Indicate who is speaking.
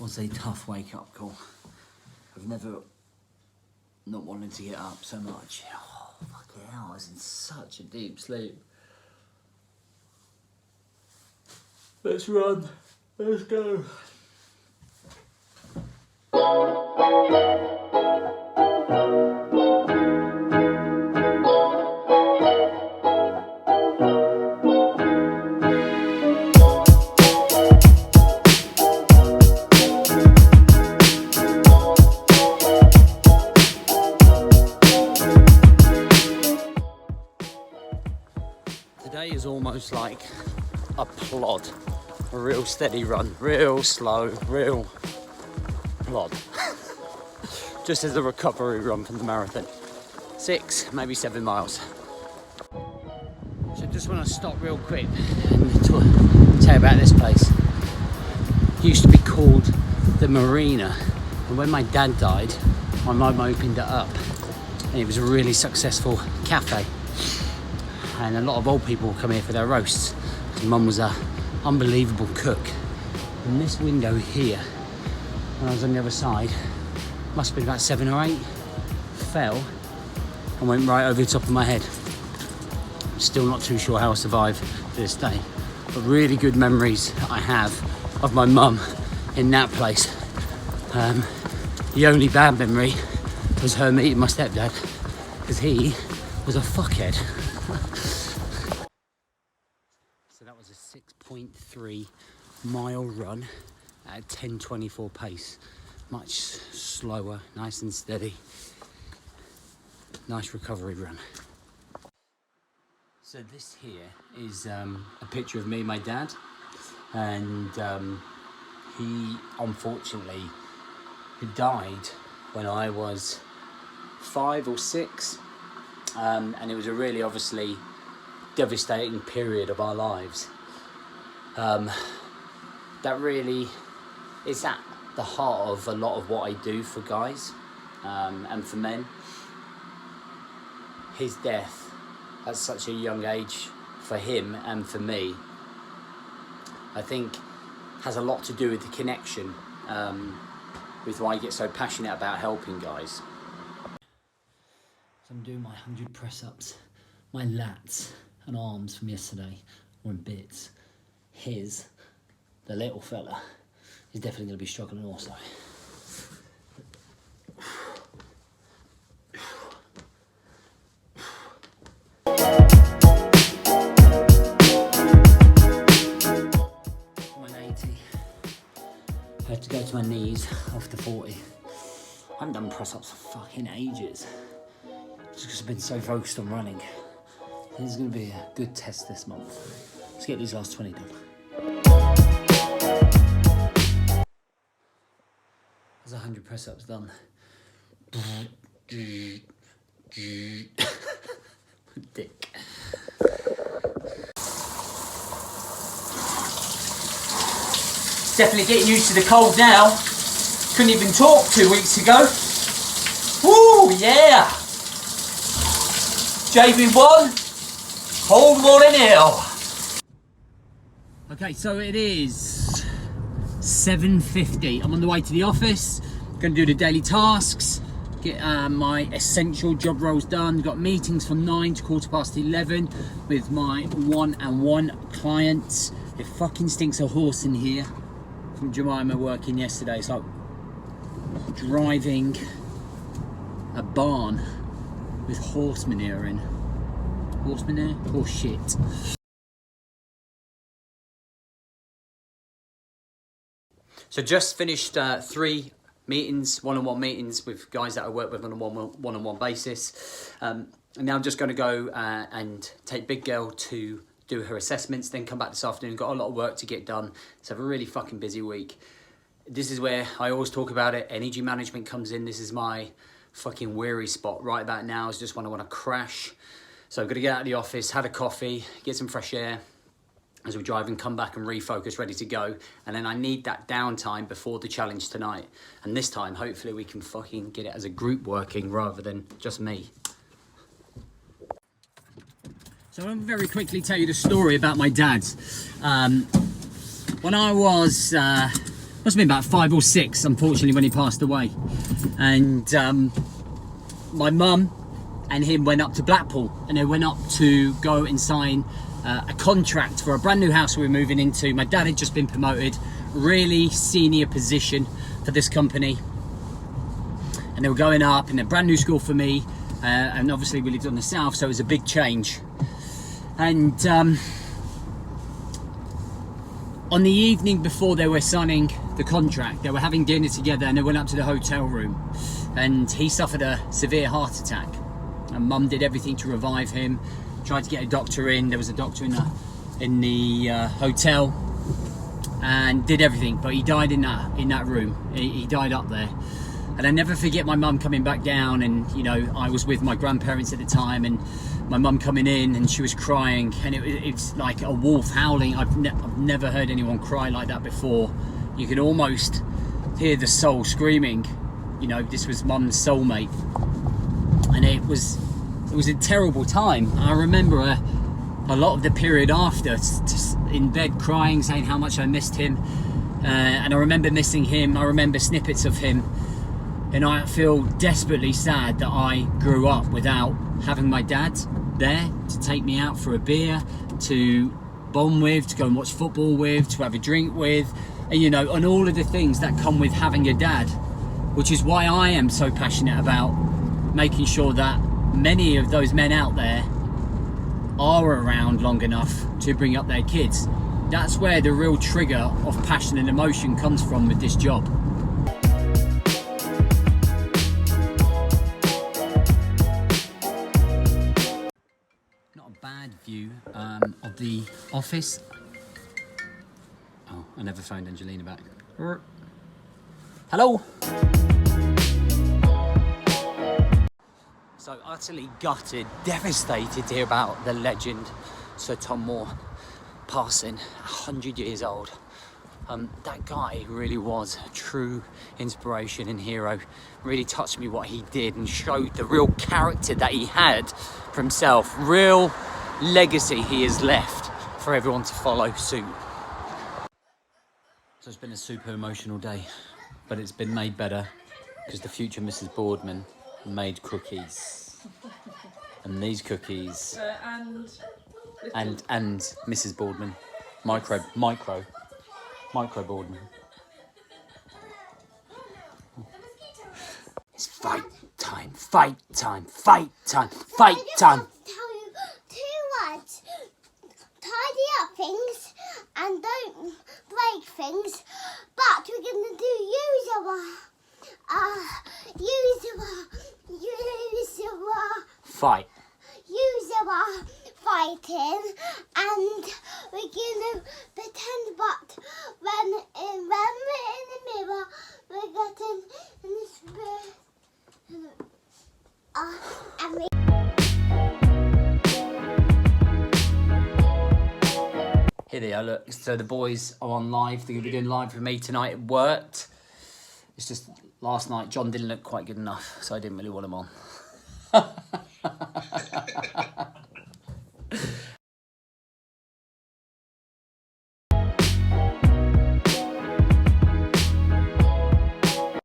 Speaker 1: was a tough wake-up call. I've never not wanted to get up so much. Oh, fucking hell, I was in such a deep sleep. Let's run. Let's go. Today is almost like a plod, a real steady run, real slow, real plod. Just as a recovery run from the marathon. 6, maybe 7 miles. So just want to stop real quick and tell you about this place. It used to be called the Marina, and when my dad died, my mum opened it up, and it was a really successful cafe. And a lot of old people come here for their roasts. Mum was an unbelievable cook. And this window here, when I was on the other side, must have been about 7 or 8, fell and went right over the top of my head. I'm still not too sure how I survived to this day. But really good memories I have of my mum in that place. The only bad memory was her meeting my stepdad, because he was a fuckhead. So that was a 6.3 mile run at a 10:24 pace. Much slower, nice and steady. Nice recovery run. So this here is a picture of me and my dad. And he, unfortunately, he died when I was 5 or 6. And it was a really, obviously, devastating period of our lives. That really is at the heart of a lot of what I do for guys and for men. His death at such a young age for him and for me, I think has a lot to do with the connection with why I get so passionate about helping guys. So I'm doing my 100 press-ups. My lats and arms from yesterday were in bits. His, the little fella, is definitely going to be struggling also. I had to go to my knees after 40. I haven't done press-ups for fucking ages. Just because I've been so focused on running. This is going to be a good test this month. Let's get these last 20 done. There's 100 press-ups done. Dick. Definitely getting used to the cold now. Couldn't even talk 2 weeks ago. Woo, yeah! JB1, hold morning hill. Okay, so it is 7:50. I'm on the way to the office. Going to do the daily tasks, get my essential job roles done. Got meetings from 9 to 11:15 with my one-on-one clients. It fucking stinks a horse in here from Jemima working yesterday. It's like driving a barn with horse manure in. Horse manure? Horse shit. So just finished 3 meetings, one-on-one meetings with guys that I work with on a one-on-one basis. And now I'm just going to go and take Big Girl to do her assessments, then come back this afternoon. Got a lot of work to get done. So I have a really fucking busy week. This is where I always talk about it. Energy management comes in. This is my fucking weary spot right about now. Is just when I want to crash. So I'm going to get out of the office, have a coffee, get some fresh air as we drive and come back and refocus, ready to go. And then I need that downtime before the challenge tonight. And this time, hopefully we can fucking get it as a group working rather than just me. So I'll very quickly tell you the story about my dad. When I was must have been about 5 or 6, unfortunately, when he passed away. And my mum and him went up to Blackpool, and they went up to go and sign a contract for a brand new house we were moving into. My dad had just been promoted, really senior position for this company, and they were going up in a brand new school for me, and obviously we lived on the south, so it was a big change. And on the evening before they were signing the contract, they were having dinner together, and they went up to the hotel room, and he suffered a severe heart attack, and Mum did everything to revive him, tried to get a doctor in. There was a doctor in the hotel, and did everything, but he died in that room. He died up there. And I never forget my mum coming back down, and you know, I was with my grandparents at the time, and my mum coming in, and she was crying, and it's like a wolf howling. I've never heard anyone cry like that before. You could almost hear the soul screaming. You know, this was Mum's soulmate, and it was a terrible time. I remember a lot of the period after, just in bed crying, saying how much I missed him, and I remember missing him. I remember snippets of him. And I feel desperately sad that I grew up without having my dad there to take me out for a beer, to bond with, to go and watch football with, to have a drink with, and you know, and all of the things that come with having a dad, which is why I am so passionate about making sure that many of those men out there are around long enough to bring up their kids. That's where the real trigger of passion and emotion comes from with this job. Bad view of the office. Oh, I never phoned Angelina back. Hello. So utterly gutted, devastated to hear about the legend Sir Tom Moore passing, 100 years old. That guy really was a true inspiration and hero. Really touched me what he did, and showed the real character that he had for himself. Real legacy he has left for everyone to follow suit. So it's been a super emotional day, but it's been made better because the future Mrs. Boardman made cookies. And these cookies and Mrs. Boardman, micro Boardman. It's fight time, fight time, fight time, fight time.
Speaker 2: Tell you 2 words. Tidy up things and don't break things. But we're gonna do
Speaker 1: Fight.
Speaker 2: Fighting, and we're gonna pretend, but when we're in the mirror, we're getting in the spirit, and we.
Speaker 1: Here they are, look. So the boys are on live. They're gonna be doing live with me tonight. It worked. It's just last night John didn't look quite good enough, so I didn't really want him on.